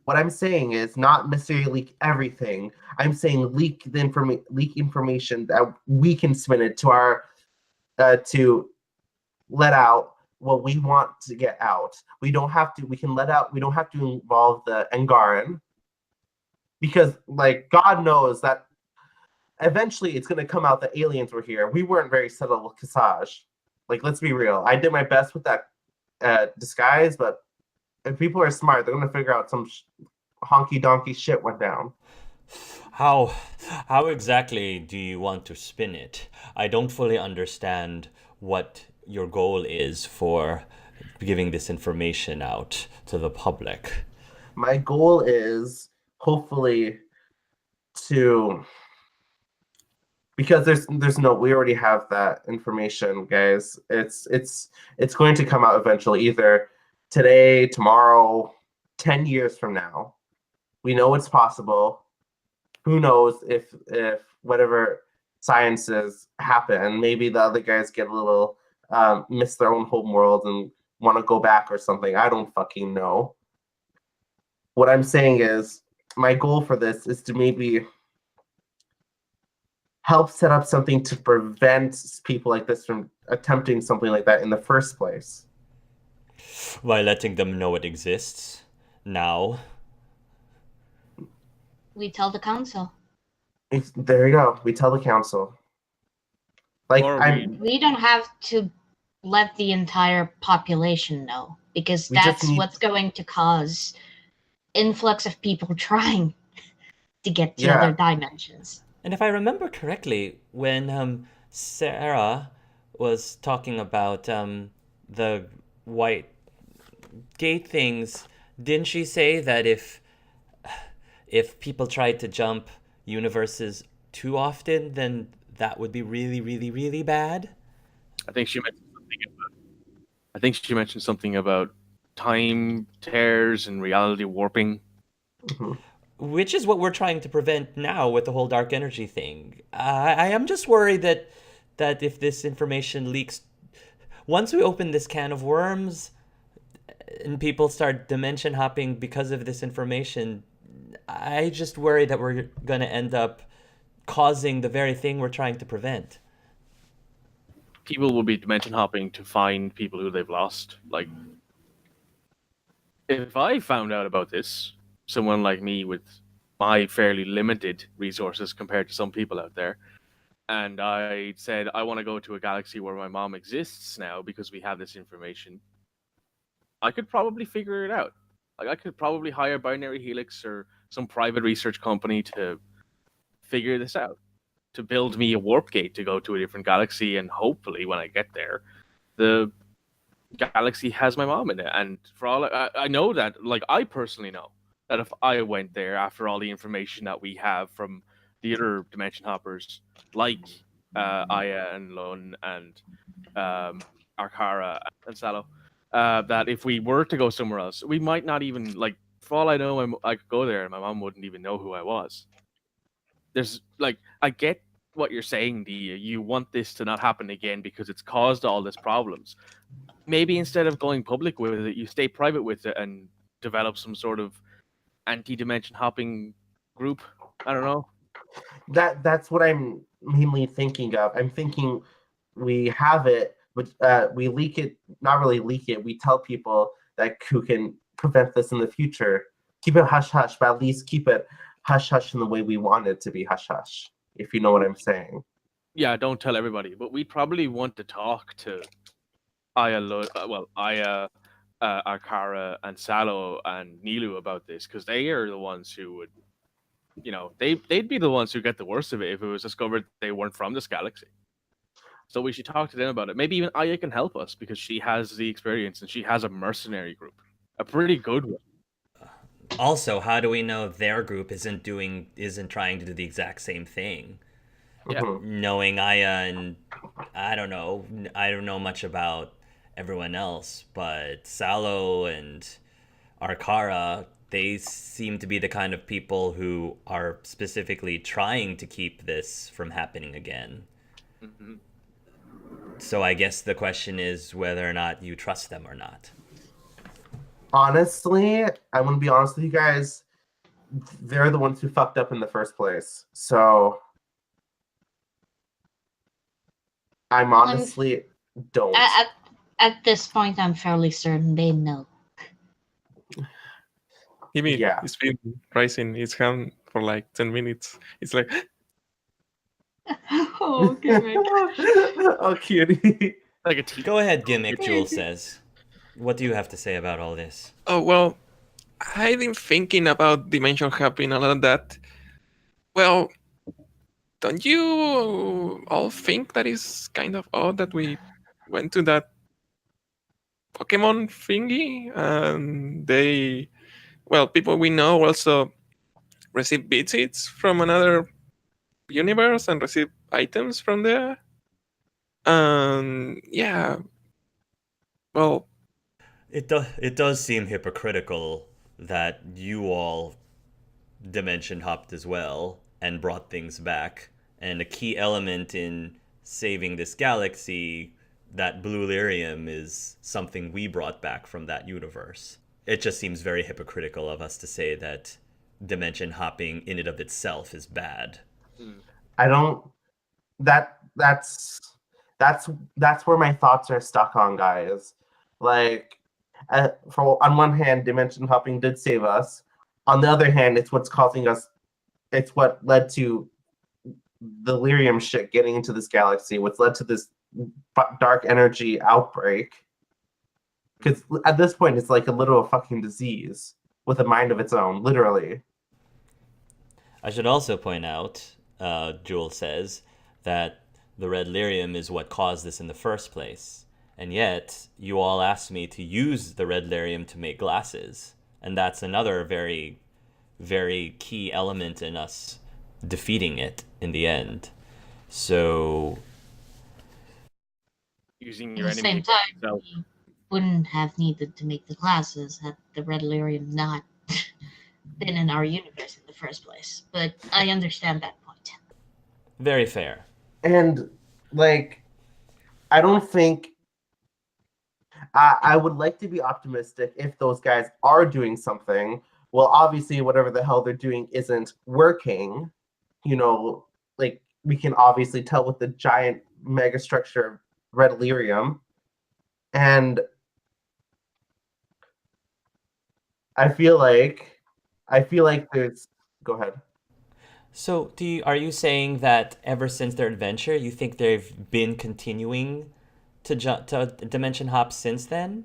What I'm saying is not necessarily leak everything. I'm saying leak information that we can spin it to our to let out what we want to get out. We don't have to. We can let out. We don't have to involve the Angaran because, like, God knows that eventually it's going to come out that aliens were here. We weren't very subtle with Kasaj. Like, let's be real. I did my best with that disguise, but if people are smart, they're going to figure out some honky donkey shit went down. How how exactly do you want to spin it? I don't fully understand what your goal is for giving this information out to the public. My goal is hopefully to because there's no we already have that information, guys. It's going to come out eventually, either today, tomorrow, 10 years from now. We know it's possible. Who knows if whatever sciences happen, maybe the other guys get a little miss their own home world and want to go back or something. I don't fucking know. What I'm saying is my goal for this is to maybe help set up something to prevent people like this from attempting something like that in the first place. By letting them know it exists now. We tell the council. There you go. We tell the council. Like Or We don't have to let the entire population know, because We just that's need- what's going to cause influx of people trying to get to Yeah. other dimensions. And if I remember correctly, when Sarah was talking about the white gate things, didn't she say that if people tried to jump universes too often, then that would be really, really, really bad? I think she mentioned something about. I think she mentioned something about time tears and reality warping. Mhm. Which is what we're trying to prevent now with the whole dark energy thing. I am just worried that if this information leaks, once we open this can of worms and people start dimension hopping because of this information, I just worry that we're going to end up causing the very thing we're trying to prevent. People will be dimension hopping to find people who they've lost. Like, if I found out about this, someone like me with my fairly limited resources compared to some people out there, and I said I want to go to a galaxy where my mom exists now because we have this information, I could probably figure it out. Like, I could probably hire Binary Helix or some private research company to figure this out, to build me a warp gate to go to a different galaxy, and hopefully when I get there, the galaxy has my mom in it. And for all I know that, like, I personally know that if I went there after all the information that we have from the other dimension hoppers, like Aya and Lun and Arkara and Salo, that if we were to go somewhere else, we might not even, like, for all I know, I could go there and my mom wouldn't even know who I was. There's, like, I get what you're saying, Dia. You want this to not happen again because it's caused all these problems. Maybe instead of going public with it, you stay private with it and develop some sort of anti-dimension hopping group. I don't know. That's what I'm mainly thinking of. I'm thinking we have it, but we leak it. Not really leak it. We tell people that who can prevent this in the future. Keep it hush hush, but at least keep it hush hush in the way we want it to be hush hush. If you know what I'm saying. Yeah, don't tell everybody, but we'd probably want to talk to Aya, Arkara, and Salo and Nilu about this, because they are the ones who would, they'd be the ones who get the worst of it if it was discovered they weren't from this galaxy. So we should talk to them about it. Maybe even Aya can help us because she has the experience and she has a mercenary group, a pretty good one. Also, how do we know their group isn't trying to do the exact same thing? Yeah. Knowing Aya, and I don't know much about everyone else, but Salo and Arkara, they seem to be the kind of people who are specifically trying to keep this from happening again. Mm-hmm. So I guess the question is whether or not you trust them or not. Honestly, I'm gonna be honest with you guys. They're the ones who fucked up in the first place. So I'm honestly don't. At this point, I'm fairly certain they know. Maybe Yeah. it's been raising its hand for like 10 minutes. It's like, Oh, gimmick. Oh, cutie. Like a teeth. Go ahead, Gimmick, Jules says. What do you have to say about all this? oh, well, I've been thinking about dimension hopping and all of that. Well, don't you all think that is kind of odd that we went to that Pokemon thingy and they, well, people we know also receive visits from another universe and receive items from there? Yeah, well, It does seem hypocritical that you all dimension hopped as well and brought things back. And a key element in saving this galaxy, that blue lyrium, is something we brought back from that universe. It just seems very hypocritical of us to say that dimension hopping in and of itself is bad. I don't. That's where my thoughts are stuck on, guys. Like, on one hand, dimension hopping did save us. On the other hand, it's what's causing us. It's what led to the lyrium shit getting into this galaxy. What's led to this dark energy outbreak. Because at this point, it's like a literal fucking disease with a mind of its own, literally. I should also point out, Jules says, that the red lyrium is what caused this in the first place. And yet, you all asked me to use the red lyrium to make glasses. And that's another very, very key element in us defeating it in the end. So, Using At your the enemy same time, itself. you wouldn't have needed to make the glasses had the red lyrium not been in our universe in the first place. But I understand that point. very fair. And, like, I don't think. I would like to be optimistic if those guys are doing something. Well, obviously, whatever the hell they're doing isn't working. You know, like, we can obviously tell with the giant mega structure of red lyrium. And I feel like there's. Go ahead. So, are you saying that ever since their adventure, you think they've been continuing to dimension hop since then?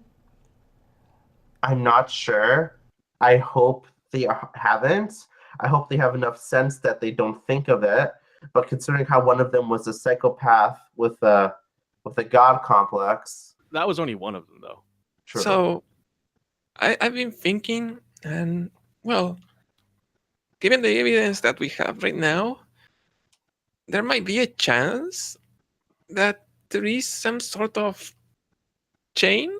I'm not sure. I hope they haven't. I hope they have enough sense that they don't think of it. But considering how one of them was a psychopath with a god complex. That was only one of them, though. True. so I've been thinking, and well, given the evidence that we have right now, there might be a chance that there is some sort of chain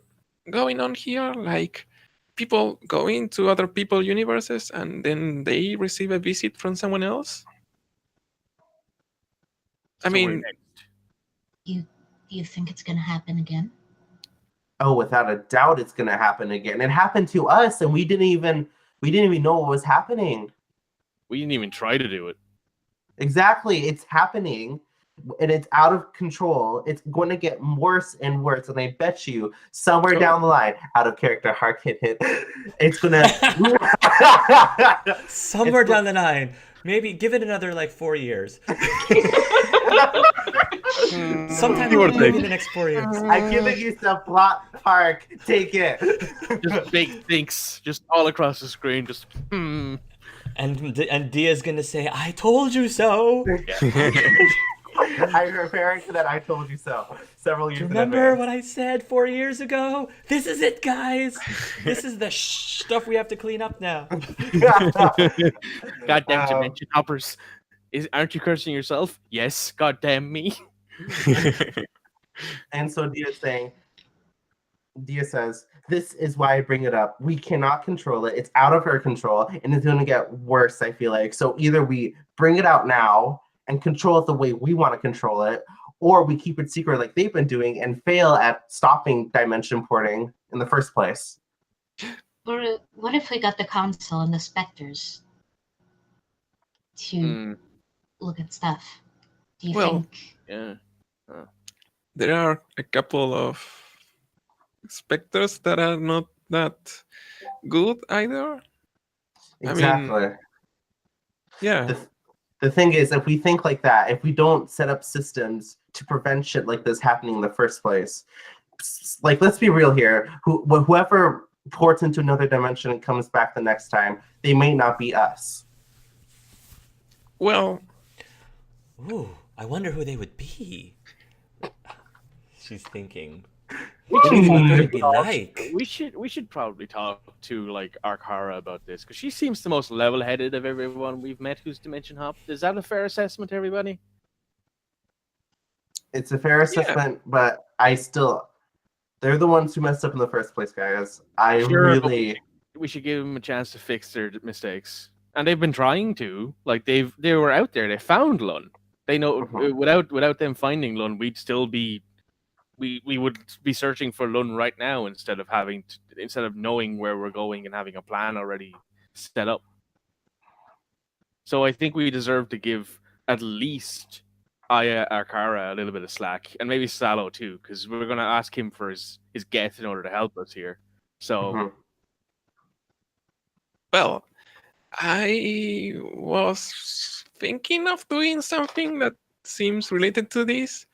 going on here, like people going to other people universes and then they receive a visit from someone else. I So we're mean, next. Do you think it's gonna happen again? Oh, without a doubt it's gonna happen again. It happened to us and we didn't even know what was happening. We didn't even try to do it. Exactly. It's happening. And it's out of control. It's going to get worse and worse. And I bet you somewhere Oh. down the line, out of character, hard hit, it's going to. Somewhere down the line, maybe give it another like 4 years. Sometime Give or maybe in take. the next 4 years. I'm giving you some plot park. Take it. Just big thinks, just all across the screen. Just And Dia's gonna say, "I told you so." I'm referring to that I told you so several years Remember in what I said 4 years ago? This is it, guys. This is the stuff we have to clean up now. advance. goddamn dimension hoppers. Aren't you cursing yourself? Yes, goddamn me. And so Dia says, this is why I bring it up. We cannot control it. It's out of her control, and it's going to get worse, I feel like. So either we bring it out now and control it the way we want to control it, or we keep it secret like they've been doing and fail at stopping dimension porting in the first place. Or what if we got the council and the specters to Hmm, look at stuff? Do you Well, think? yeah. there are a couple of specters that are not that good either. I mean, Exactly. yeah. The thing is, if we think like that, if we don't set up systems to prevent shit like this happening in the first place, like let's be real here, whoever ports into another dimension and comes back the next time, they may not be us. Well, Ooh, I wonder who they would be. She's thinking. We What do you think they should would be like? we should probably talk to like Arkara about this because she seems the most level-headed of everyone we've met who's dimension hopped. Is that a fair assessment, everybody? It's a fair assessment, but they're the ones who messed up in the first place, guys. I Sure, but really, we should give them a chance to fix their mistakes, and they've been trying to. Like they were out there. They found Lun. They know Mhm. without them finding Lun, we'd still be we would be searching for Lun right now instead of knowing where we're going and having a plan already set up. So I think we deserve to give at least Aya Arkara a little bit of slack, and maybe Salo too, because we're gonna ask him for his get in order to help us here. So mhm. well, I was thinking of doing something that seems related to this,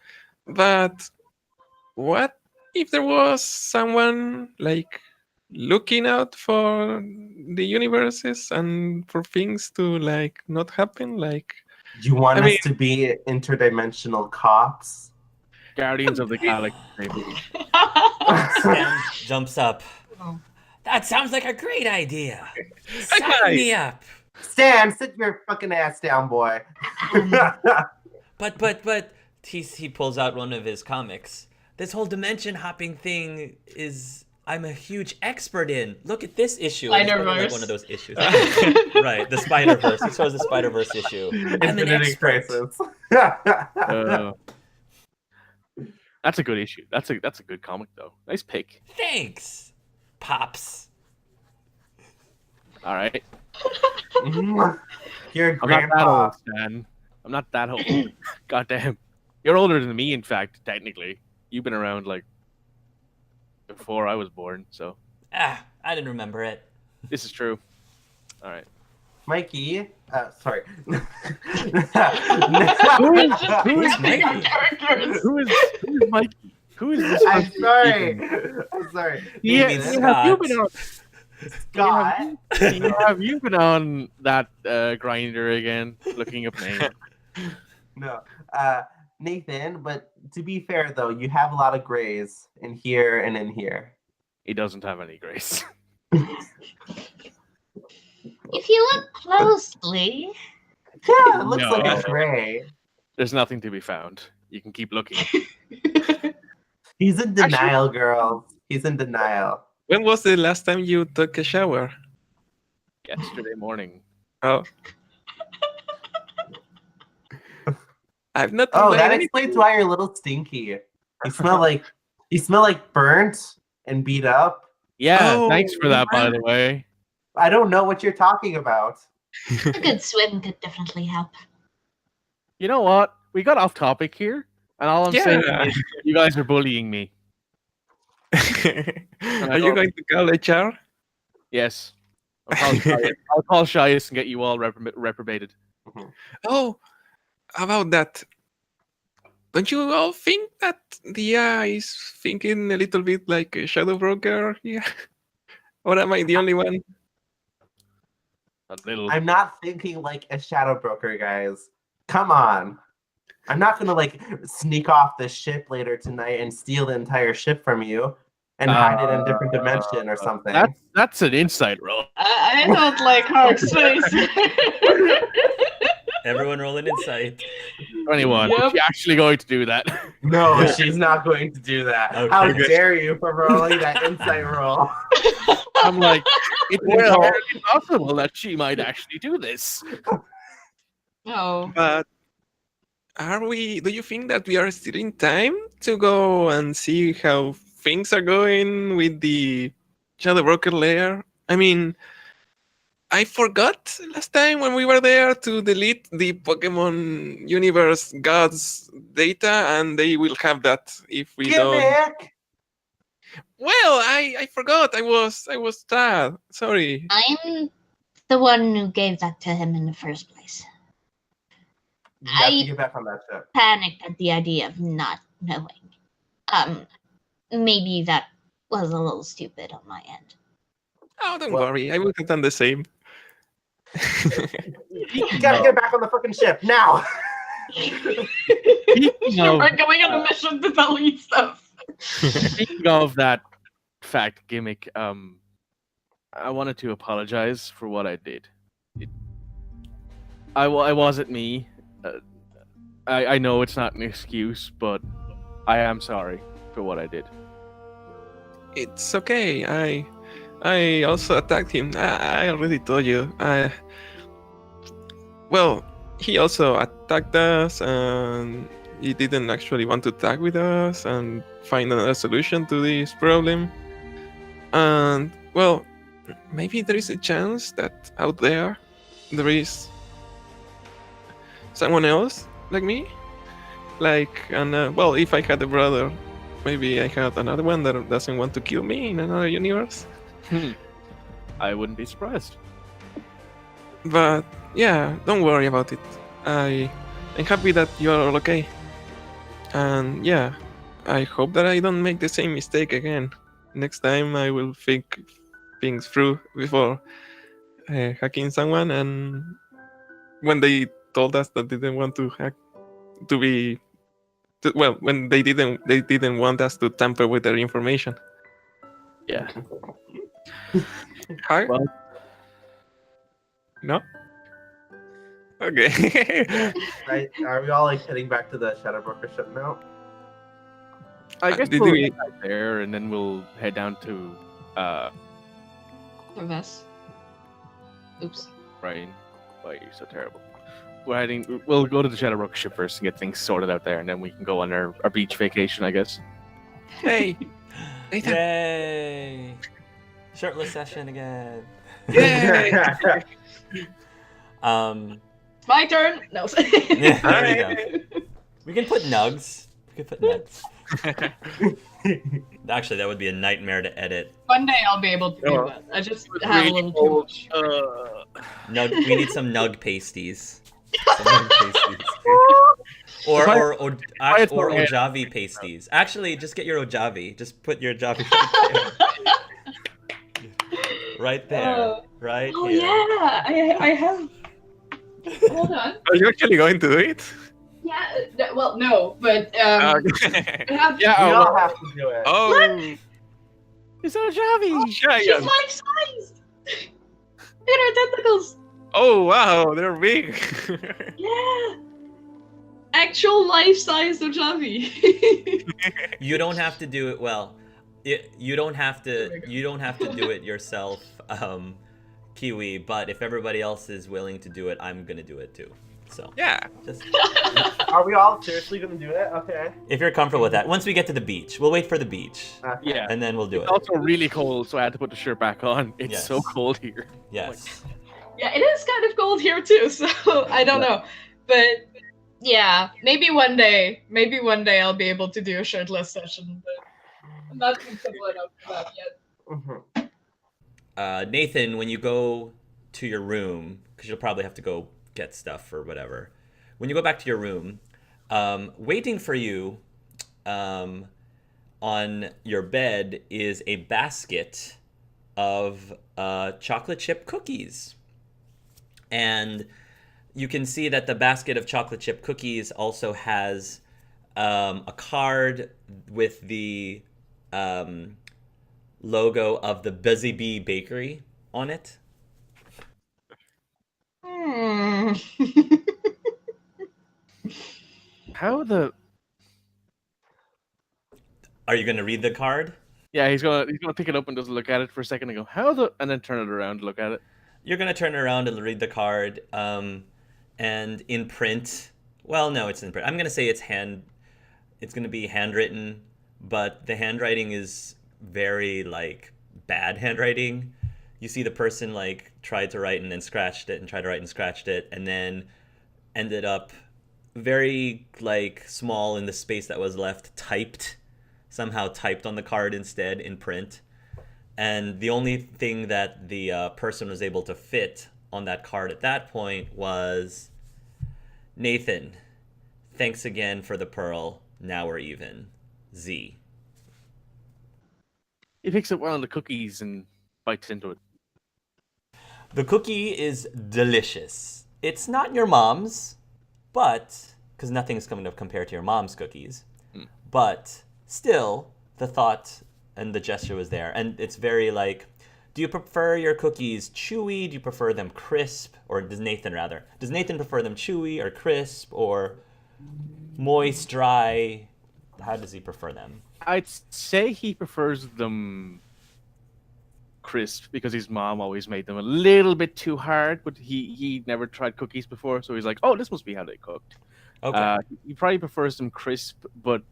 but what if there was someone like looking out for the universes and for things to like not happen? Like, You want I us mean, to be interdimensional cops? Guardians of the Galaxy, maybe. Stan jumps up. Oh, That sounds like a great idea. High Sign five. me up. Stan, sit your fucking ass down, boy. But he pulls out one of his comics. This whole dimension hopping thing is I'm a huge expert in. Look at this issue. And he's holding, like Spider-Verse. one of those issues. Right, the Spider-Verse. He shows the Spider-Verse issue. I'm an Infinity expert. Crisis. That's a good issue. That's a good comic though. Nice pick. Thanks, Pops. All right. You're a I'm not that grandpa. old, Stan. I'm not that old. Goddamn. You're older than me, in fact, technically. You've been around like before I was born, so Ah, I didn't remember it. this is true. All right. Mikey, sorry. Who Who's Mikey? characters. Who is Mikey? Who is this? I'm person sorry. even? I'm sorry. Yeah, Nathan, it's Have you been on? Scott. Have you been on that grinder again, looking up names? No. Nathan, but to be fair though, you have a lot of grays in here and in here. He doesn't have any grace. If you look closely, Yeah, it looks No. like a gray. There's nothing to be found. You can keep looking. He's in denial, girls. He's in denial. when was the last time you took a shower? Yesterday morning. Oh. I've not. Oh, tried that anything. explains why you're a little stinky. You smell like burnt and beat up. Yeah, Oh, thanks for that, by the way. I don't know what you're talking about. a good swim could definitely help. You know what? We got off topic here, and all I'm saying Yeah. is you guys are bullying me. Are you going to call HR? Yes. I'll call Shias and get you all reprobated. Oh, about that. Don't you all think that the AI is thinking a little bit like a shadow broker here? Or am I the only one? A little. I'm not thinking like a shadow broker, guys. Come on. I'm not gonna like sneak off the ship later tonight and steal the entire ship from you and hide it in a different dimension or something. That's an insight roll. I don't like Hark's face. Everyone roll an insight. 21. Yep. Is she actually going to do that? No, she's not going to do that. Okay, How good. dare you for rolling that insight roll? I'm like, it's Well- entirely possible that she might actually do this. No. But do you think that we are still in time to go and see how things are going with the shadow broker layer? I mean, I forgot last time when we were there to delete the Pokemon Universe Gods data, and they will have that if we don't. Gimmick! Well, I forgot. I was sad. Sorry. I'm the one who gave that to him in the first place. You have to I get back on that ship. panicked at the idea of not knowing. Maybe that was a little stupid on my end. Oh, don't Well- worry. I would have done the same. You gotta get back on the fucking ship now. Speaking of, We're going on a mission to tell you stuff. speaking of that fact gimmick, I wanted to apologize for what I did. I wasn't me. I know it's not an excuse, but I am sorry for what I did. It's okay. I also attacked him. I already told you. Well, he also attacked us, and he didn't actually want to tag with us and find another solution to this problem. And well, maybe there is a chance that out there someone else like me. Well, if I had a brother, maybe I had another one that doesn't want to kill me in another universe. I wouldn't be surprised. But yeah, don't worry about it. I'm happy that you're all okay. And yeah, I hope that I don't make the same mistake again. Next time I will think things through before hacking someone. And when they told us that they didn't want to hack, when they didn't want us to tamper with their information. Yeah. Hi? Well- No? Okay. Right? Are we all like heading back to the Shadowbroker ship now? I guess did we'll we- head back there, and then we'll head down to Reverse. Oops. Brian. Why are you so terrible? We'll go to the Shadowbrook ship first and get things sorted out there, and then we can go on our beach vacation, I guess. Hey. Nathan. Yay! Shirtless session again. Yay. My turn. No. Yeah, there we go. We can put nugs. We can put nugs. Actually, that would be a nightmare to edit. One day I'll be able to do that. I just have a little too much. Nug. We need some nug pasties. Some nug pasties. Or Ojavi pasties. Actually, just get your Ojavi. Just put your Ojavi right there. Right Oh here. yeah, I have. Hold on. Are you actually going to do it? Yeah. Well, no, but Okay. I have. We Yeah, all have to do it. Oh. it's a Javi. She's Giant. life-sized. Look at her tentacles. Oh wow, they're big. Yeah. Actual life-size Ojavi. You don't have to do it well. You don't have to. You don't have to do it yourself, Kiwi. But if everybody else is willing to do it, I'm gonna do it too. So Yeah. just Are we all seriously gonna do it? Okay. if you're comfortable with that. Once we get to the beach, we'll wait for the beach, Okay. Yeah. and then we'll do It's it. also really cold, so I had to put the shirt back on. It's Yes. so cold here. Yes. Yeah, it is kind of cold here too, so I don't know. But yeah, maybe one day I'll be able to do a shirtless session, but I'm not comfortable enough for that yet. Mhm. Nathan, when you go to your room, because you'll probably have to go get stuff or whatever. When you go back to your room, waiting for you on your bed is a basket of chocolate chip cookies. And you can see that the basket of chocolate chip cookies also has a card with the logo of the Busy Bee Bakery on it. Hmm. How the? Are you going to read the card? Yeah, he's gonna pick it up and just look at it for a second and go, "How the?" and then turn it around to look at it. You're going to turn around and read the card. And in print, well, no, it's in print. I'm going to say it's going to be handwritten, but the handwriting is very, like, bad handwriting. you see the person like tried to write and then scratched it and tried to write and scratched it and then ended up very like small in the space that was left, somehow typed on the card instead in print. And the only thing that the person was able to fit on that card at that point was, Nathan, thanks again for the pearl. Now we're even. Z. He picks up one of the cookies and bites into it. The cookie is delicious. It's not your mom's, but because nothing's going to compare to your mom's cookies, but still the thought and the gesture was there, and it's very like, do you prefer your cookies chewy? Do you prefer them crisp? Or does Nathan prefer them chewy or crisp or moist, dry? How does he prefer them? I'd say he prefers them crisp because his mom always made them a little bit too hard, but he never tried cookies before, so he's like, oh, this must be how they cooked. Okay. He probably prefers them crisp, but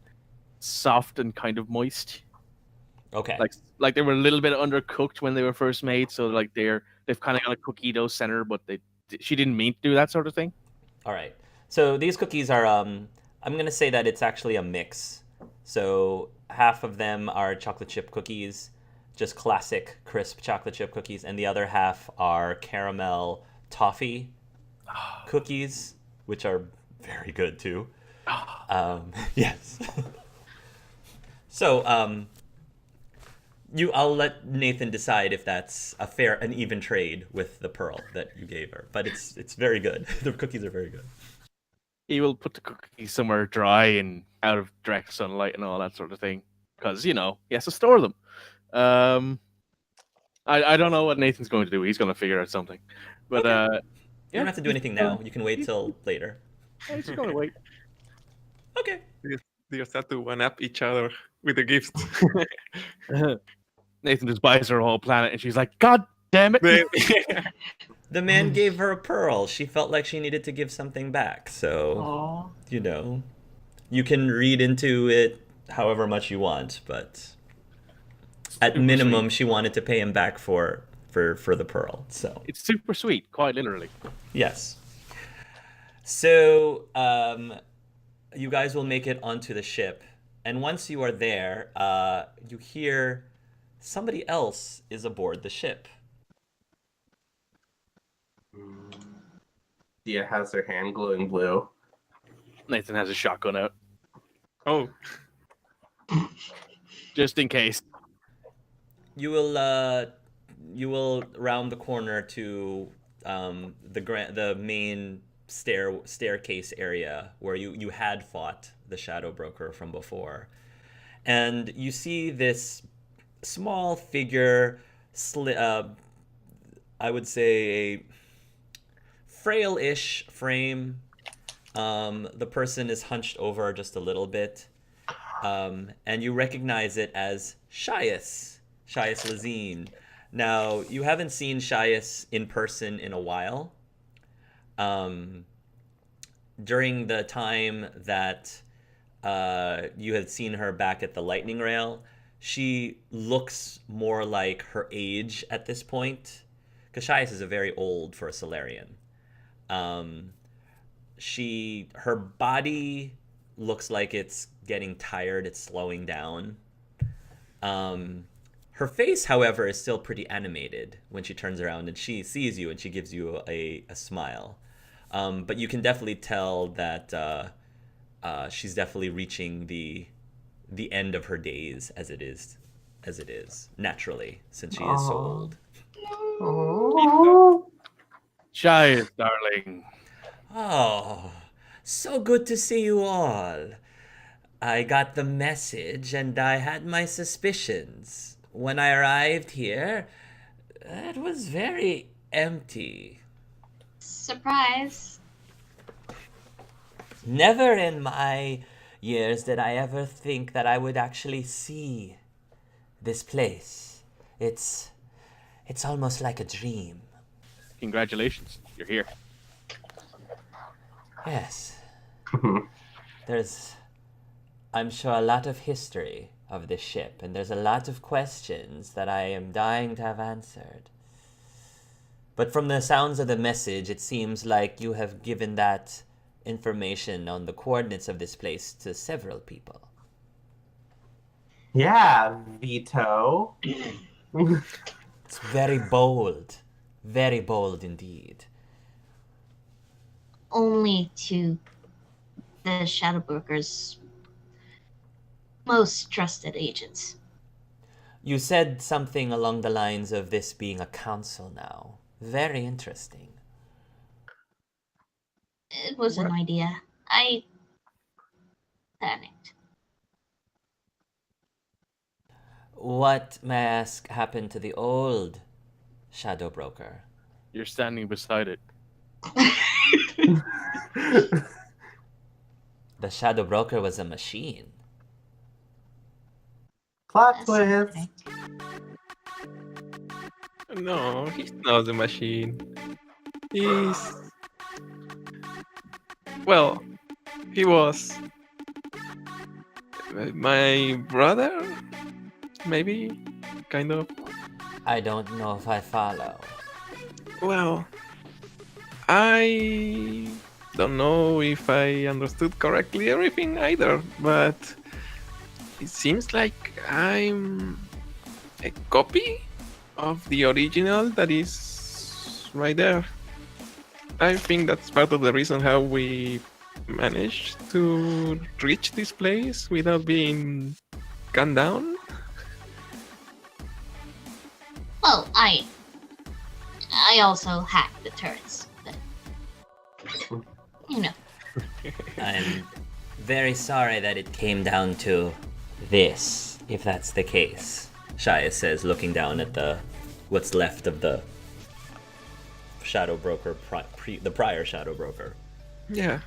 soft and kind of moist. Okay. Like they were a little bit undercooked when they were first made, so like they've kind of got a cookie dough center, but she didn't mean to do that sort of thing. All right. So these cookies are I'm going to say that it's actually a mix. So half of them are chocolate chip cookies, just classic crisp chocolate chip cookies, and the other half are caramel toffee cookies, which are very good too. Yes. So I'll let Nathan decide if that's an even trade with the pearl that you gave her, but it's very good. The cookies are very good. He will put the cookies somewhere dry and out of direct sunlight and all that sort of thing, because he has to store them. I don't know what Nathan's going to do. He's going to figure out something, but You don't have to do anything now. You can wait till later. He's going to wait. Okay. They just have to one up each other with the gifts. Nathan just buys her a whole planet, and she's like, "God damn it!" The man gave her a pearl. She felt like she needed to give something back. So, Aw. You can read into it however much you want, but at minimum, she wanted to pay him back for the pearl. So It's super sweet, quite literally. yes. So you guys will make it onto the ship, and once you are there, you hear somebody else is aboard the ship. Dia has her hand glowing blue. Nathan has a shotgun out, Oh, just in case. You will round the corner to the main staircase area where you had fought the Shadow Broker from before, and you see this small figure, I would say a frail-ish frame. The person is hunched over just a little bit, and you recognize it as Shias Lazine. Now, you haven't seen Shias in person in a while. During the time that you had seen her back at the Lightning Rail, she looks more like her age at this point, because Shias is a very old for a Solarian. Her body looks like it's getting tired, it's slowing down. Her face, however, is still pretty animated when she turns around and she sees you and she gives you a smile. But you can definitely tell that she's definitely reaching the end of her days as it is naturally, since she is so old. Shias, darling. Oh, so good to see you all. I got the message and I had my suspicions. When I arrived here, it was very empty. Surprise. Never in my years did I ever think that I would actually see this place. It's almost like a dream. Congratulations, you're here. Yes. There's, I'm sure, a lot of history of this ship, and there's a lot of questions that I am dying to have answered. But from the sounds of the message, it seems like you have given that information on the coordinates of this place to several people. Yeah, Vito. It's very bold. Very bold indeed. Only to the Shadow Broker's most trusted agents. You said something along the lines of this being a council now. Very interesting. It was an What? idea. I panicked. What, may I ask, happened to the old Shadow Broker? You're standing beside it. The Shadow Broker was a machine. Plot That's twist. something. No, he's not the machine. He's. Well, he was. My brother? Maybe? Kind of. I don't know if I follow. Well, I don't know if I understood correctly everything either, but it seems like I'm a copy of the original that is right there. I think that's part of the reason how we managed to reach this place without being gunned down. Well, I also hacked the turrets, but you know. I'm very sorry that it came down to this, if that's the case. Shia says, looking down at what's left of the Shadow Broker, the prior Shadow Broker. Yeah,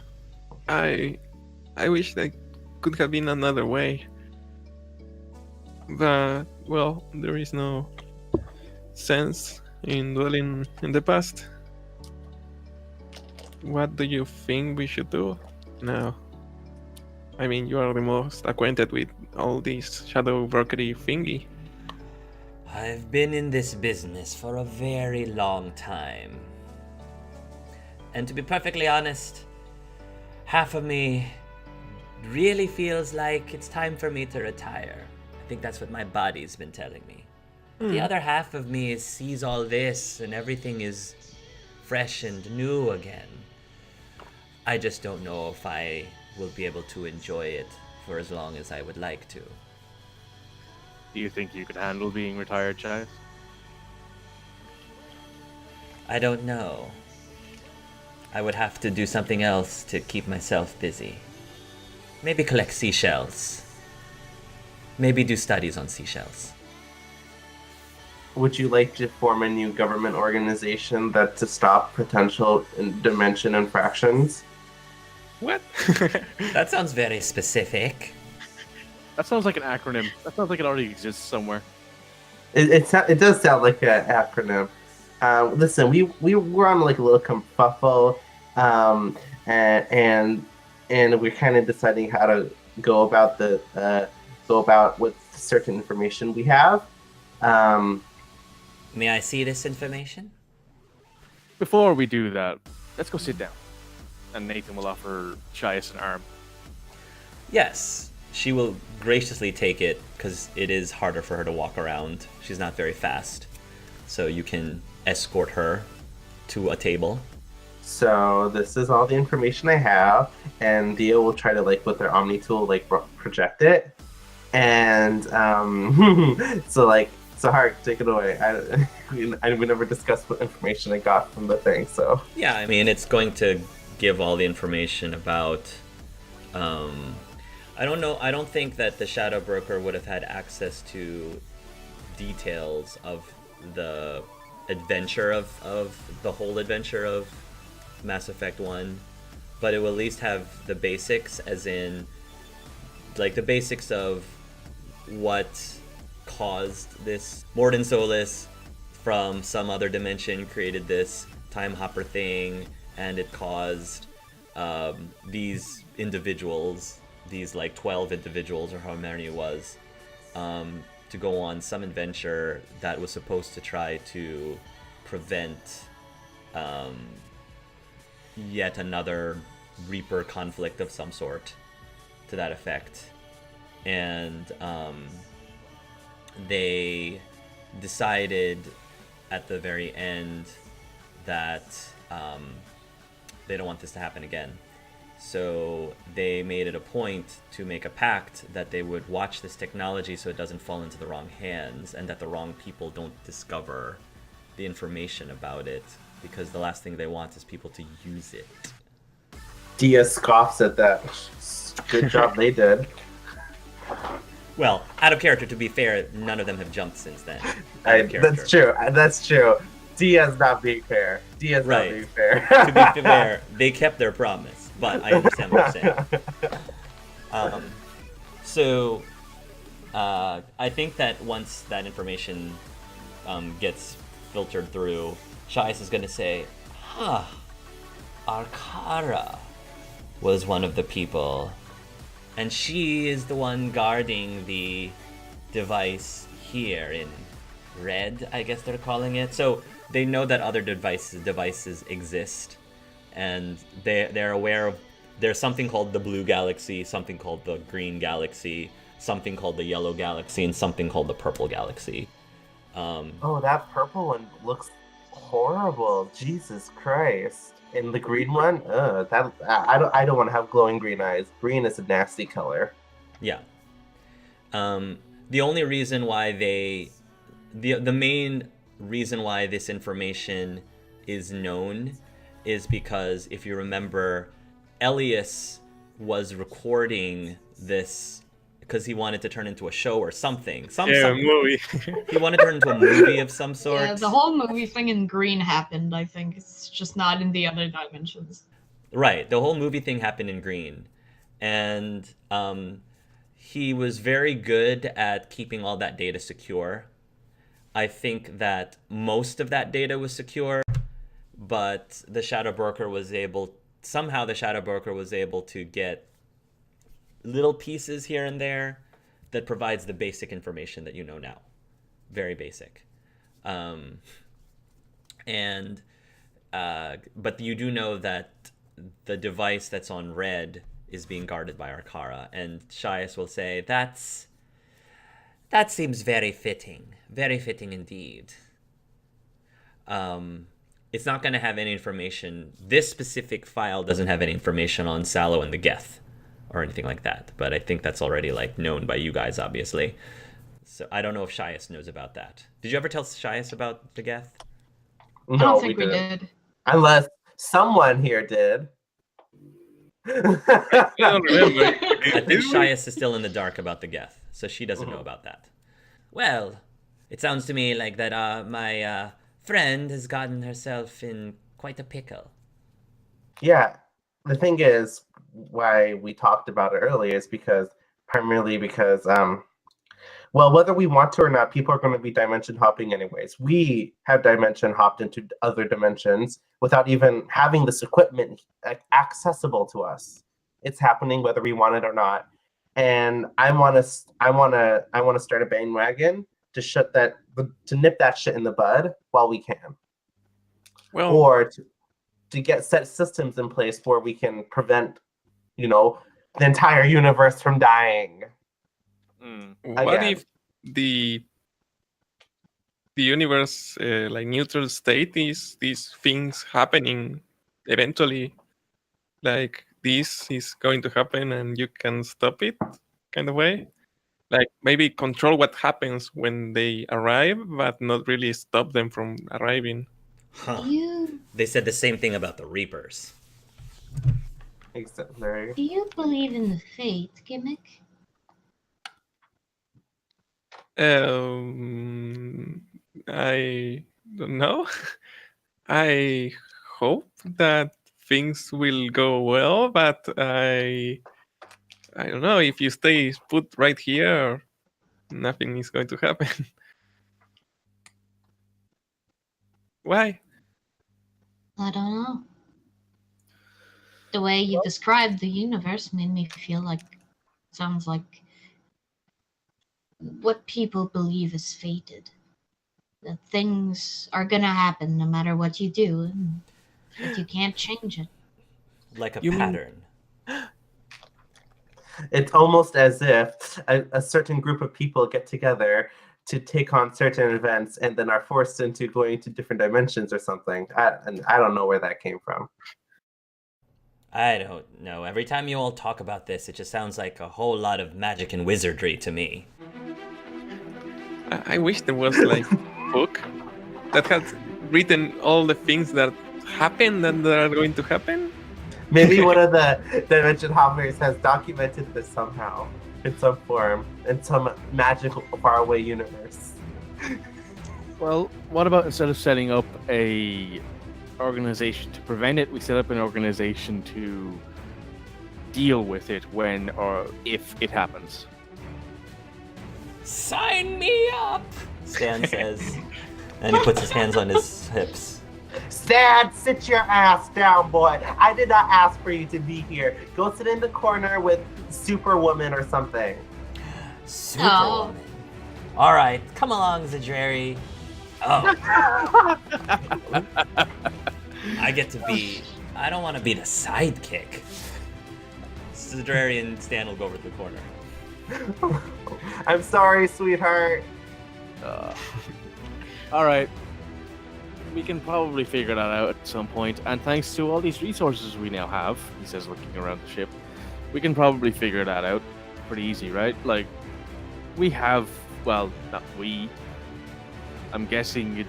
I wish that could have been another way, but well, there is no sense in dwelling in the past. What do you think we should do now? I mean, you are the most acquainted with all this shadow brokery thingy. I've been in this business for a very long time. And to be perfectly honest, half of me really feels like it's time for me to retire. I think that's what my body's been telling me. The other half of me sees all this and everything is fresh and new again. I just don't know if I will be able to enjoy it for as long as I would like to. Do you think you could handle being retired, Chaz? I don't know. I would have to do something else to keep myself busy. Maybe collect seashells. Maybe do studies on seashells. Would you like to form a new government organization to stop potential dimension infractions? What? That sounds very specific. That sounds like an acronym. That sounds like it already exists somewhere. It does sound like an acronym. Listen, we were on like a little kerfuffle, and we're kind of deciding how to go about with certain information we have. May I see this information? Before we do that, let's go sit down. And Nathan will offer Chias an arm. Yes, she will graciously take it because it is harder for her to walk around. She's not very fast. So you can escort her to a table. So this is all the information I have, and Dio will try to with her Omni tool project it, and so Hark, take it away. We never discussed what information I got from the thing, so Yeah, I mean, it's going to give all the information about. I don't know. I don't think that the Shadow Broker would have had access to details of the adventure of the whole adventure of Mass Effect 1, but it will at least have the basics, as in the basics of what caused this. Morden Solis from some other dimension created this time hopper thing, and it caused these individuals, these 12 individuals or however many it was, to go on some adventure that was supposed to try to prevent yet another Reaper conflict of some sort to that effect. And they decided at the very end that they don't want this to happen again. So they made it a point to make a pact that they would watch this technology so it doesn't fall into the wrong hands and that the wrong people don't discover the information about it, because the last thing they want is people to use it. Diaz scoffs at that. Good job they did. Well, out of character, to be fair, none of them have jumped since then. Out of character. That's true. That's true. Diaz not being fair. Diaz Right. not being fair. To be fair, they kept their promise, but I understand what you're saying. So, I think that once that information gets filtered through, Shias is going to say, Arkara was one of the people, and she is the one guarding the device here in red, I guess they're calling it. So they know that other devices exist, and they're aware of there's something called the blue galaxy, something called the green galaxy, something called the yellow galaxy, and something called the purple galaxy. Oh, that purple one looks horrible. Jesus Christ. And the green one, I don't want to have glowing green eyes. Green is a nasty color. Yeah. The only reason why the main reason why this information is known is because, if you remember, Elias was recording this because he wanted to turn into a show or something. Movie. He wanted to turn into a movie of some sort. Yeah, the whole movie thing in green happened, I think. It's just not in the other dimensions. Right, the whole movie thing happened in green. And he was very good at keeping all that data secure. I think that most of that data was secure, but the Shadow Broker was able to get little pieces here and there that provides the basic information that you know now. Very basic. But you do know that the device that's on red is being guarded by Arkara, and Shias will say, that seems very fitting indeed. It's not going to have any information. This specific file doesn't have any information on Sallow and the Geth or anything like that, but I think that's already known by you guys, obviously. So I don't know if Shias knows about that. Did you ever tell Shias about the Geth? No, I don't think we didn't. did. Unless someone here did. I don't remember. I think Shias is still in the dark about the Geth, so she doesn't know about that. Well, it sounds to me like that my friend has gotten herself in quite a pickle. Yeah, the thing is, why we talked about it earlier is primarily because well, whether we want to or not, people are going to be dimension hopping anyways. We have dimension hopped into other dimensions without even having this equipment accessible to us. It's happening whether we want it or not. And I want to start a bandwagon to nip that shit in the bud while we can. Well, Or to get set systems in place where we can prevent, the entire universe from dying. what again. if the universe, neutral state, is these things happening eventually? Like, this is going to happen and you can stop it, kind of way? Like, maybe control what happens when they arrive, but not really stop them from arriving. Huh. You They said the same thing about the Reapers. Exactly. do you believe in the fate gimmick? I don't know. I hope that things will go well, but I don't know. If you stay put right here, nothing is going to happen. Why? I don't know. The way you described the universe made me feel sounds like what people believe is fated. that things are gonna happen no matter what you do, and that you can't change it. Like a You mean- pattern. It's almost as if a certain group of people get together to take on certain events and then are forced into going to different dimensions or something. And I don't know where that came from. I don't know. Every time you all talk about this, it just sounds like a whole lot of magic and wizardry to me. I wish there was like a book that had written all the things that happened and that are going to happen. Maybe one of the dimension hoppers has documented this somehow, in some form, in some magical faraway universe. Well, what about instead of setting up a organization to prevent it, we set up an organization to deal with it when or if it happens? Sign me up, Stan says. And he puts his hands on his hips. Stan, sit your ass down, boy. I did not ask for you to be here. Go sit in the corner with Superwoman or something. Superwoman. All right, come along, Zadrari. Oh. I get to be... I don't want to be the sidekick. Zadrari and Stan will go over to the corner. I'm sorry, sweetheart. All right. We can probably figure that out at some point, and thanks to all these resources we now have, he says, looking around the ship, we can probably figure that out pretty easy, right? Like, we have, well, not we. I'm guessing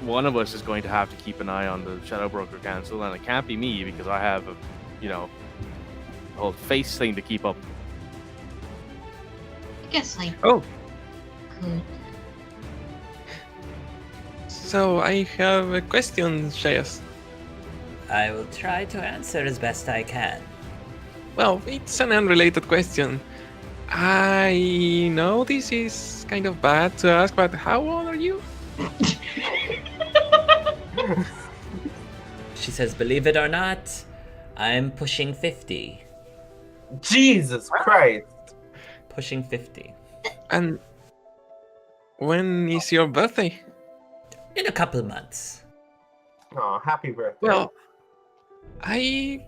one of us is going to have to keep an eye on the Shadow Broker Council, and it can't be me because I have a, whole face thing to keep up. I guess I Oh, could. so I have a question, Shayas. I will try to answer as best I can. Well, it's an unrelated question. I know this is kind of bad to ask, but how old are you? She says, believe it or not, I'm pushing 50. Jesus Christ. Pushing 50. And when is your birthday? In a couple months. Oh, happy birthday. Well, I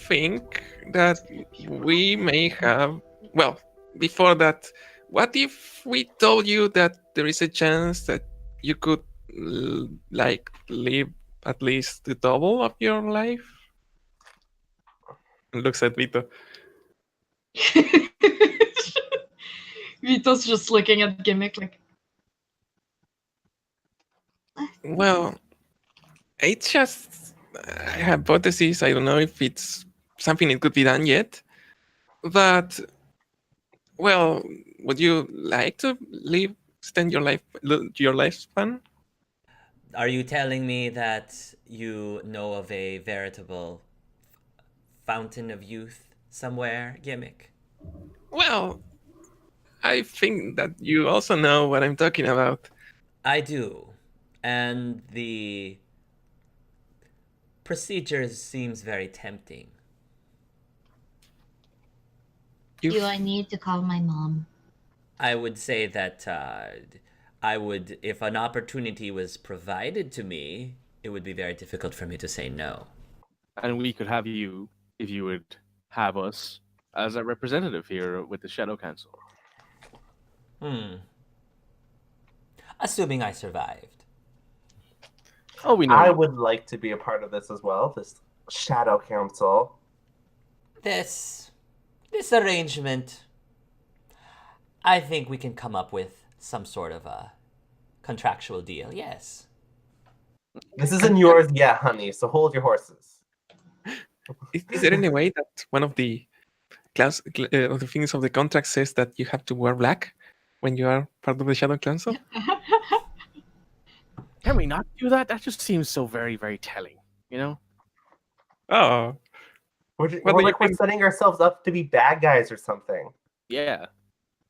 think that we may have. Well, before that, what if we told you that there is a chance that you could, live at least the double of your life? Looks at Vito. Vito's just looking at Gimmick like, Well, it's just a hypothesis. I don't know if it's something that could be done yet. But, well, would you like to extend your lifespan? Are you telling me that you know of a veritable fountain of youth somewhere, Gimmick? Well, I think that you also know what I'm talking about. I do. And the procedure seems very tempting. Do I need to call my mom? I would say that I would, if an opportunity was provided to me, it would be very difficult for me to say no. And we could have you, if you would have us, as a representative here with the Shadow Council. Assuming I survived. Oh, we know. I would like to be a part of this as well, this Shadow Council. This arrangement, I think we can come up with some sort of a contractual deal, yes. This isn't yours yet, honey, so hold your horses. Is there any way that one of the of the things of the contract says that you have to wear black when you are part of the Shadow Council? Can we not do that? That just seems so very, very telling, you know? Oh, We're What do you like we're think? setting ourselves up to be bad guys or something. Yeah.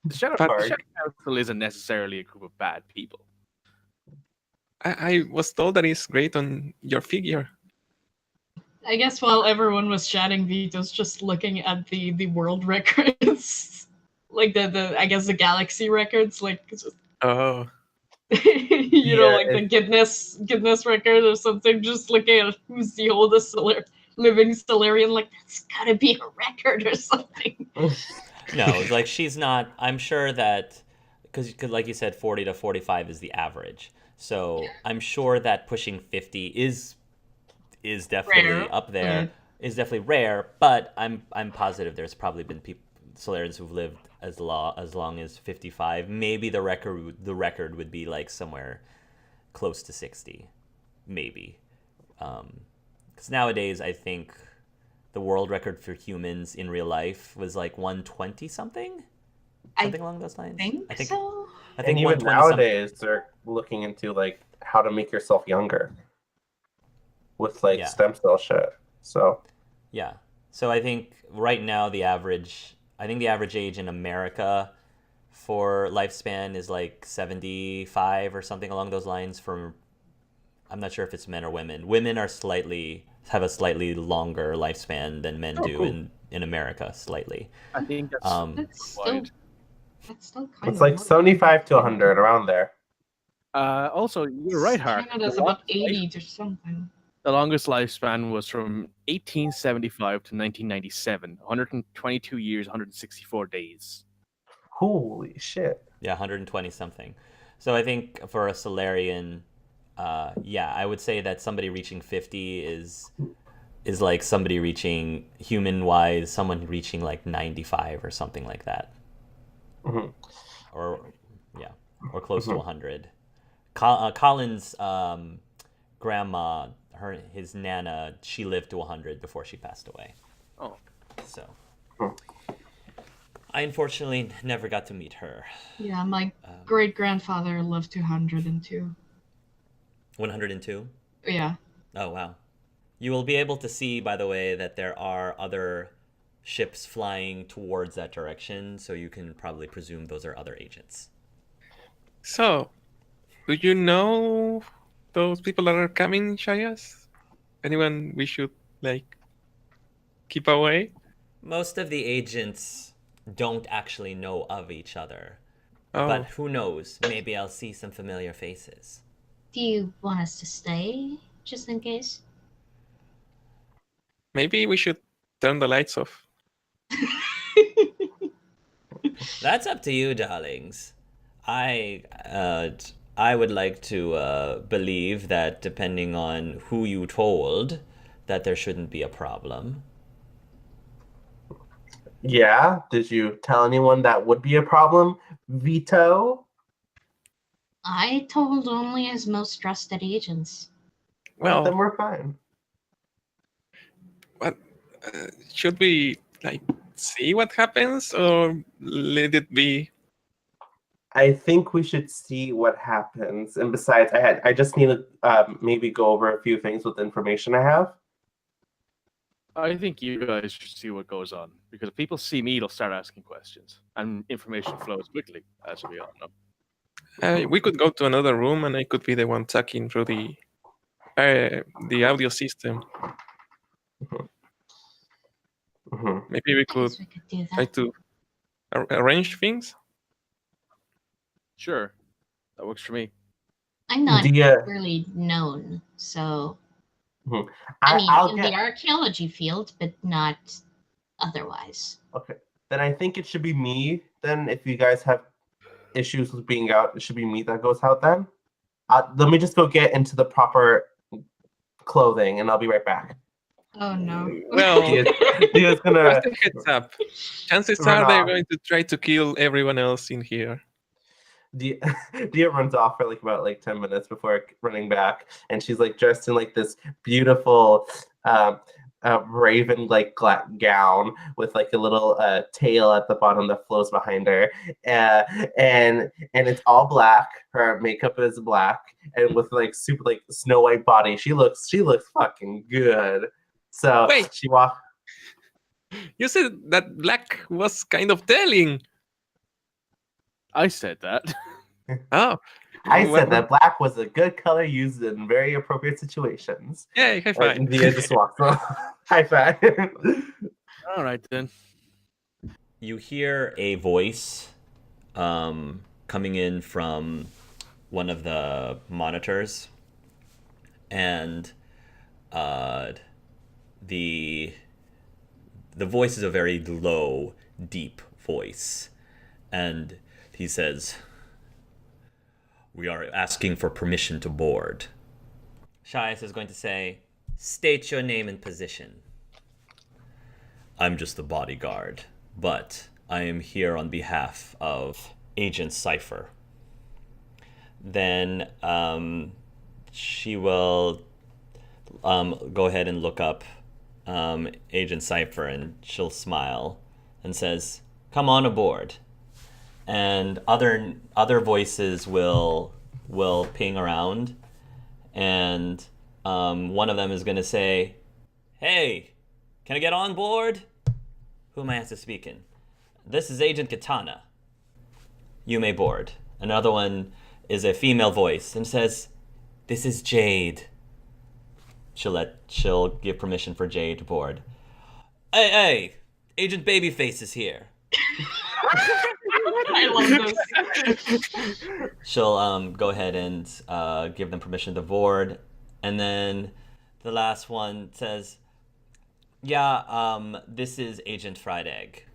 The Shadow, But- the Shadow Council isn't necessarily a group of bad people. I was told that it's great on your figure. I guess while everyone was chatting, Vito's just looking at the world records, like the I guess the galaxy records. Like, Oh, You know, Yeah, like the Guinness record or something. Just looking at who's the oldest living Solarian, like that's gotta be a record or something. No, it's like she's not. I'm sure that because like you said, 40 to 45 is the average. So I'm sure that pushing 50 is definitely Rare, up there. but Is definitely rare, but I'm positive there's probably been people Solarians who've lived as long as 55. Maybe the record would be like somewhere close to 60, maybe. Because nowadays I think the world record for humans in real life was like 120 something along those lines. think so. I think and even 120 something. nowadays they're looking into like how to make yourself younger with like Yeah. stem cell shit. So Yeah. So I think right now the average age in America for lifespan is like 75 or something along those lines. I'm not sure if it's men or women. Women have a slightly longer lifespan than men do cool. in America, slightly. I think that's That's worldwide. still kind it's of like low. 75 to 100 around there. Also, you're right, Hark. Canada's about 80 or something. The longest lifespan was from 1875 to 1997, 122 years, 164 days. Holy shit. Yeah, 120 something. So I think for a Solarian, yeah, I would say that somebody reaching 50 is like somebody reaching human-wise, someone reaching like 95 or something like that. Mhm. Or close to Mhm. 100. Colin's grandma, his nana, she lived to 100 before she passed away. Oh. So Hmm. I unfortunately never got to meet her. Yeah, my great grandfather lived 202. 102? Yeah. Oh, wow. You will be able to see, by the way, that there are other ships flying towards that direction, so you can probably presume those are other agents. So, do you know those people that are coming, Shayas? Anyone we should like keep away? Most of the agents don't actually know of each other. Oh, But who knows? Maybe I'll see some familiar faces. Do you want us to stay, just in case? maybe we should turn the lights off. That's up to you, darlings. I would like to believe that depending on who you told, that there shouldn't be a problem. Yeah, did you tell anyone that would be a problem, Vito? I told only his most trusted agents. Well, then Well, we're fine. what should we like see what happens or let it be? I think we should see what happens. And besides, I just need to maybe go over a few things with the information I have. I think you guys should see what goes on, because if people see me, they'll start asking questions, and information flows quickly, as we all know. We could go to another room, and I could be the one talking through the audio system. Mhm. Maybe we I could guess we could do try that. to arrange things. Sure, that works for me. I'm not Dia, really known, so mhm. I mean, I'll in get. the archaeology field, but not otherwise. Okay, then I think it should be me. Then, if you guys have issues with being out, it should be me that goes out. Then, let me just go get into the proper clothing, and I'll be right back. Oh no. Well, Dia's gonna just a heads up. Chances run are they're off. going to try to kill everyone else in here. Dia runs off for like about 10 minutes before running back, and she's like dressed in like this beautiful raven like gown with like a little tail at the bottom that flows behind her, and it's all black. Her makeup is black, and with like super like Snow White body. She looks fucking good. So Wait. she walked. You said that black was kind of telling. I said that. Oh, I what- said that black was a good color used in very appropriate situations. Yeah, high five. And Dia just walks off. High five. All right then. You hear a voice coming in from one of the monitors, and the voice is a very low, deep voice, and he says, "We are asking for permission to board." Shias is going to say, "State your name and position." "I'm just the bodyguard, but I am here on behalf of Agent Cypher." Then she will go ahead and look up Agent Cypher, and she'll smile and says, "Come on aboard." And other voices will ping around, and one of them is going to say, "Hey, can I get on board?" "Who am I to speak in?" "This is Agent Katana. You may board." Another one is a female voice and says, "This is Jade." She'll give permission for Jade to board. Hey, Agent Babyface is here." I love this. She'll go ahead and give them permission to board, and then the last one says, "Yeah, this is Agent Fried Egg,"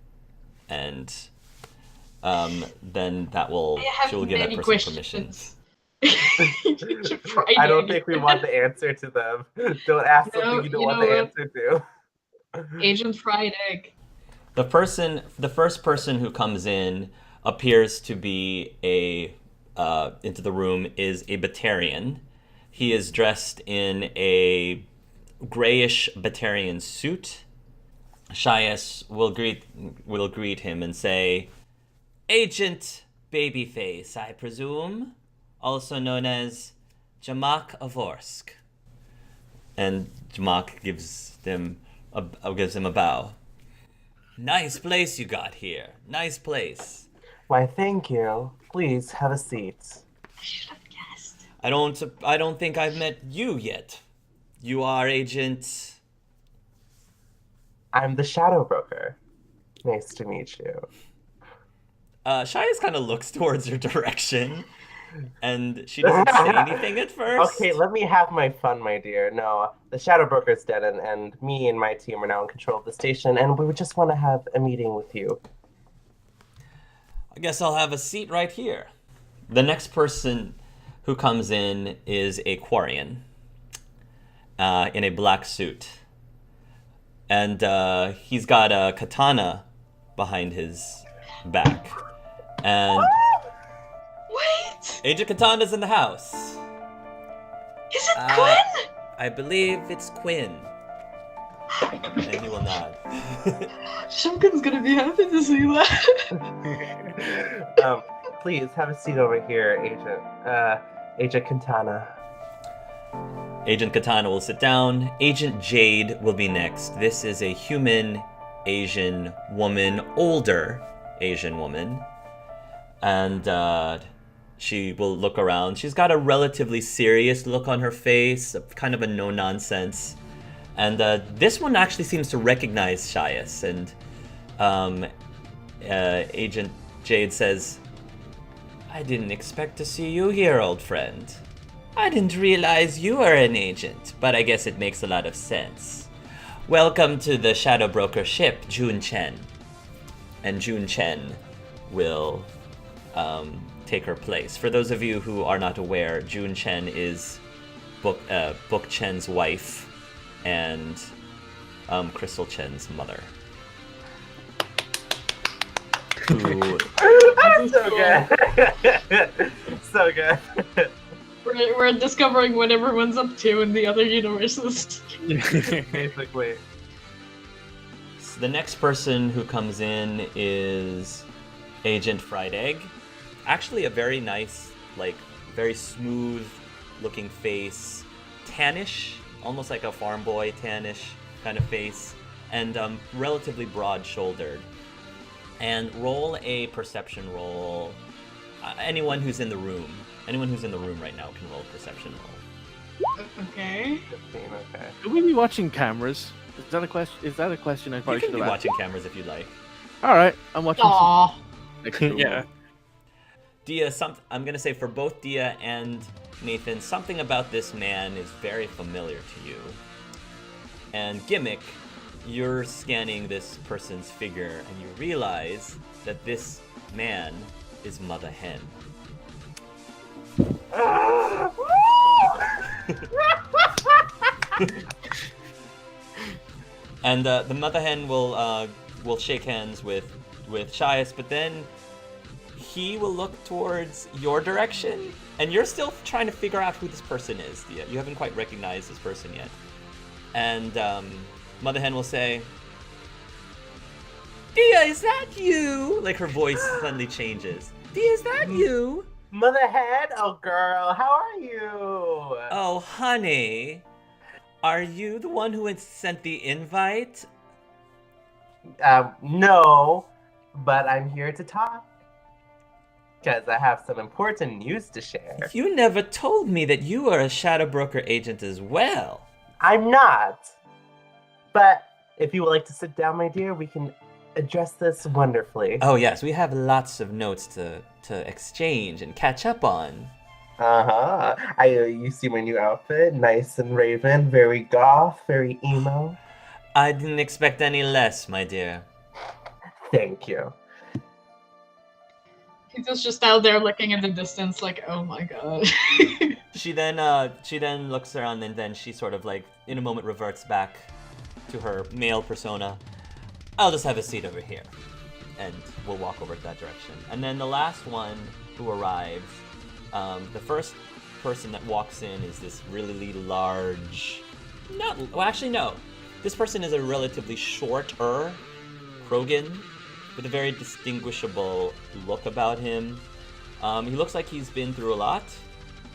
and then she'll give that person permission. I don't think we want the answer to them. Don't ask something you don't want the answer to. Agent Fried Egg. The first person who comes in appears to be into the room is a Batarian. He is dressed in a grayish Batarian suit. Shias will greet him and say, "Agent Babyface, I presume, also known as Jamak Avorsk." And Jamak gives him a bow. "Nice place you got here. Nice place." Why, thank you. Please have a seat. I should have guessed. I don't think I've met you yet. You are Agent... I'm the Shadow Broker. Nice to meet you. Shias kind of looks towards your direction, and she doesn't say anything at first. Okay, let me have my fun, my dear. No, the Shadow Broker's dead, and me and my team are now in control of the station, and we would just want to have a meeting with you. I guess I'll have a seat right here. The next person who comes in is a Quarian in a black suit. And he's got a katana behind his back. And Wait! Agent Katana's in the house. Is it Quinn? I believe it's Quinn. And he will nod. Shumkin's gonna be happy to see that. Please have a seat over here, Agent Katana. Agent Katana will sit down. Agent Jade will be next. This is a human Asian woman, older Asian woman. And she will look around. She's got a relatively serious look on her face, kind of a no-nonsense. And this one actually seems to recognize Shias. And Agent Jade says, "I didn't expect to see you here, old friend. I didn't realize you were an agent, but I guess it makes a lot of sense. Welcome to the Shadow Broker ship, Jun Chen." And Jun Chen will take her place. For those of you who are not aware, Jun Chen is Book Chen's wife and Crystal Chen's mother. Who... So good. So good. We're discovering what everyone's up to in the other universes. Basically. So the next person who comes in is Agent Fried Egg. Actually a very nice, very smooth looking face. Tannish, almost like a farm boy tannish kind of face. And relatively broad shouldered. And roll a perception roll. Anyone who's in the room right now can roll a perception roll. Okay. 15, okay. Should we be watching cameras? Is that a question? I You probably can should be have asked. watching cameras if you'd like. All right, I'm watching. Aww. Some... Yeah. Dia, I'm gonna say for both Dia and Nathan, something about this man is very familiar to you. And Gimmick, you're scanning this person's figure and you realize that this man is Mother Hen. And the Mother Hen will shake hands with Shias, but then he will look towards your direction, and you're still trying to figure out who this person is. You haven't quite recognized this person yet. And Mother Hen will say, Dia, is that you? Like her voice suddenly changes. Dia, is that you? Mother Hen, oh girl, how are you? Oh, honey. Are you the one who had sent the invite? No, but I'm here to talk. Because I have some important news to share. You never told me that you are a Shadow Broker agent as well. I'm not. But if you would like to sit down, my dear, we can address this wonderfully. Oh yes, we have lots of notes to exchange and catch up on. Uh-huh. You see my new outfit? Nice and raven, very goth, very emo. I didn't expect any less, my dear. Thank you. He's just out there looking in the distance like, oh my god. She then looks around and then she sort of like in a moment reverts back to her male persona. I'll just have a seat over here. And we'll walk over to that direction. And then the last one who arrives, the first person that walks in is this really large... no. This person is a relatively shorter Krogan with a very distinguishable look about him. He looks like he's been through a lot,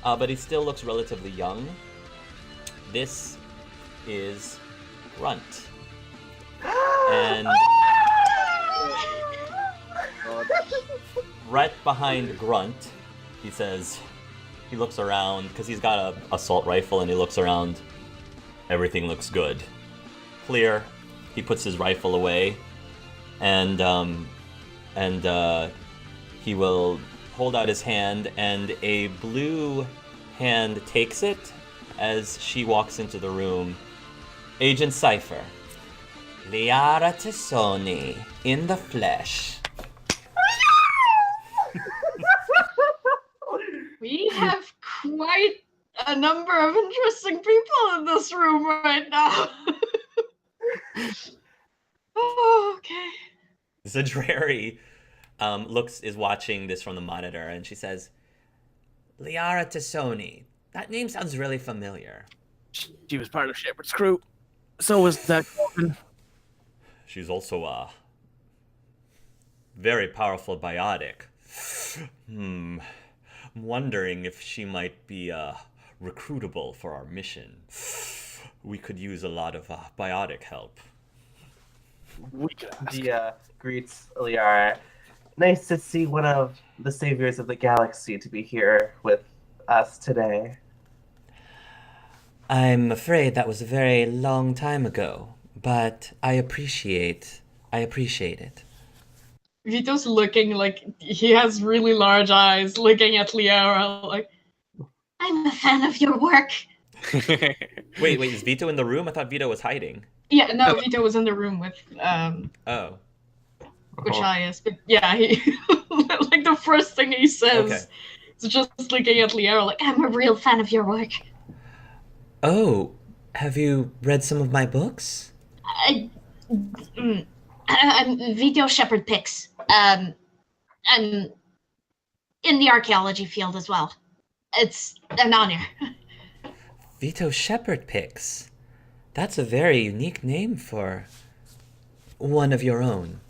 but he still looks relatively young. This is Grunt. And right behind Grunt, he looks around, because he's got an assault rifle, and he looks around. Everything looks good. Clear. He puts his rifle away, and he will hold out his hand, and a blue hand takes it as she walks into the room. Agent Cypher. Liara Tessoni, in the flesh. We have quite a number of interesting people in this room right now. Oh, okay. Zadrari is watching this from the monitor, and she says, Liara Tessoni. That name sounds really familiar. She was part of Shepard's crew. So was that woman. She's also a very powerful biotic. I'm wondering if she might be recruitable for our mission. We could use a lot of biotic help. We could ask. Dia greets Liara. Nice to see one of the saviors of the galaxy to be here with us today. I'm afraid that was a very long time ago, but I appreciate it. Vito's looking like he has really large eyes, looking at Liara like, I'm a fan of your work. Wait, is Vito in the room? I thought Vito was hiding. yeah, no, Vito was in the room with Oh. Machias, but yeah, he like the first thing he says Okay. is just looking at Liara like, I'm a real fan of your work. Oh, have you read some of my books? I'm Vito Shepard Pix. I'm in the archaeology field as well. It's an honor. Vito Shepard Pix. That's a very unique name for one of your own.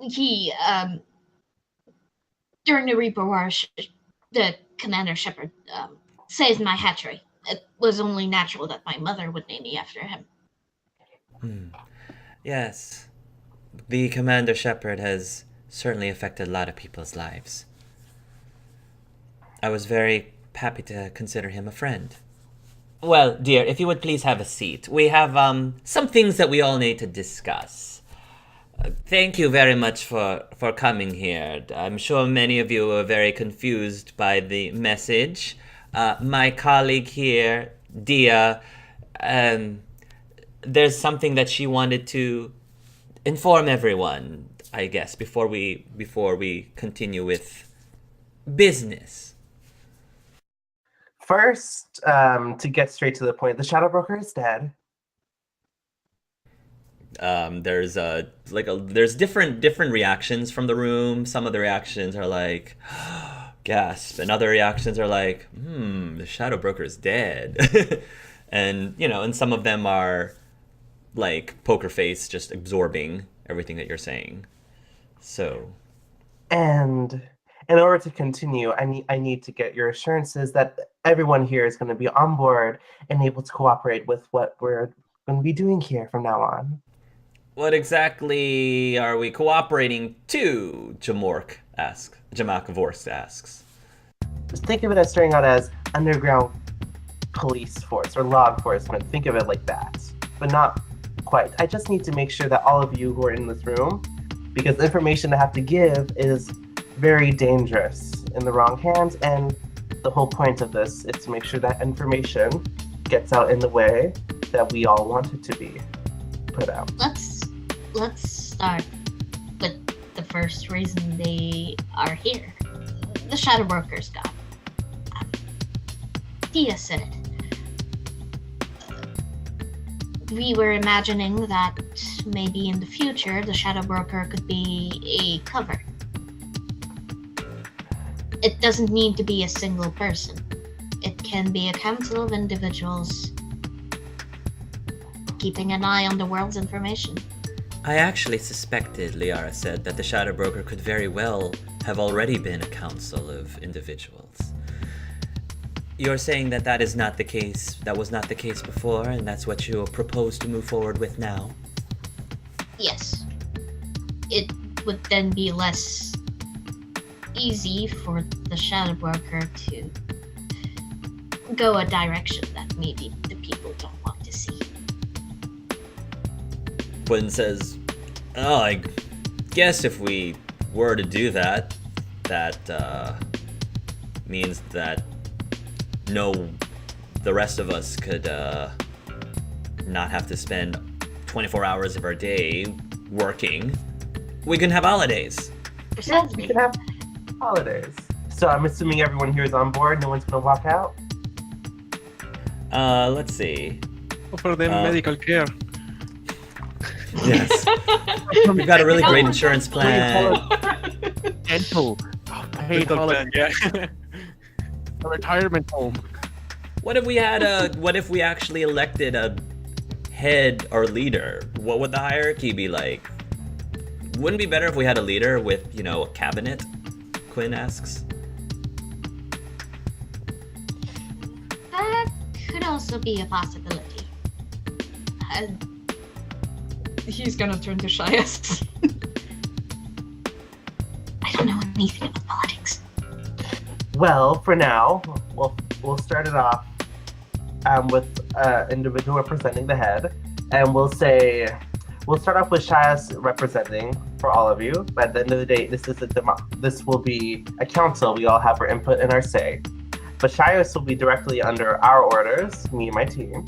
He, during the Reaper War, the Commander Shepard saved my hatchery. It was only natural that my mother would name me after him. Yes. The Commander Shepard has certainly affected a lot of people's lives. I was very happy to consider him a friend. Well, dear, if you would please have a seat. We have some things that we all need to discuss. Thank you very much for coming here. I'm sure many of you are very confused by the message. My colleague here, Dia, there's something that she wanted to inform everyone, I guess, before we continue with business. First, to get straight to the point, the Shadow Broker is dead. There's different reactions from the room. Some of the reactions are like gasp, and other reactions are like, the Shadow Broker is dead. And and some of them are like poker face, just absorbing everything that you're saying. So, And in order to continue, I need to get your assurances that everyone here is going to be on board and able to cooperate with what we're going to be doing here from now on. what exactly are we cooperating to? Jamak Vorst asks. Just think of it as starting out as underground police force or law enforcement. Think of it like that, but not quite. I just need to make sure that all of you who are in this room, because the information I have to give is very dangerous in the wrong hands, and the whole point of this is to make sure that information gets out in the way that we all want it to be put out. Let's start with the first reason they are here. The Shadow Broker's gone. Dia said it. We were imagining that maybe in the future the Shadow Broker could be a cover. It doesn't need to be a single person. It can be a council of individuals keeping an eye on the world's information. I actually suspected, Liara said, that the Shadow Broker could very well have already been a council of individuals. You're saying that that is not the case, that was not the case before, and that's what you propose to move forward with now? Yes. It would then be less easy for the Shadow Broker to go a direction that maybe the people don't want to see. Quinn says, oh, I guess if we were to do that, that means that the rest of us could not have to spend 24 hours of our day working. We can have holidays. Yes, we can have holidays. So I'm assuming everyone here is on board. No one's going to walk out. Let's see. Offer them medical care. Yes. We've got a really great insurance plan. Dental. Paid holiday. Yeah. A retirement home. What if we actually elected a head or leader? What would the hierarchy be like? Wouldn't it be better if we had a leader with, a cabinet? Quinn asks. That could also be a possibility. He's gonna turn to Shias. I don't know anything about politics. Well, for now, we'll start it off with individual representing the head, and we'll start off with Shias representing for all of you. But at the end of the day, this will be a council. We all have our input and our say. But Shias will be directly under our orders, me and my team.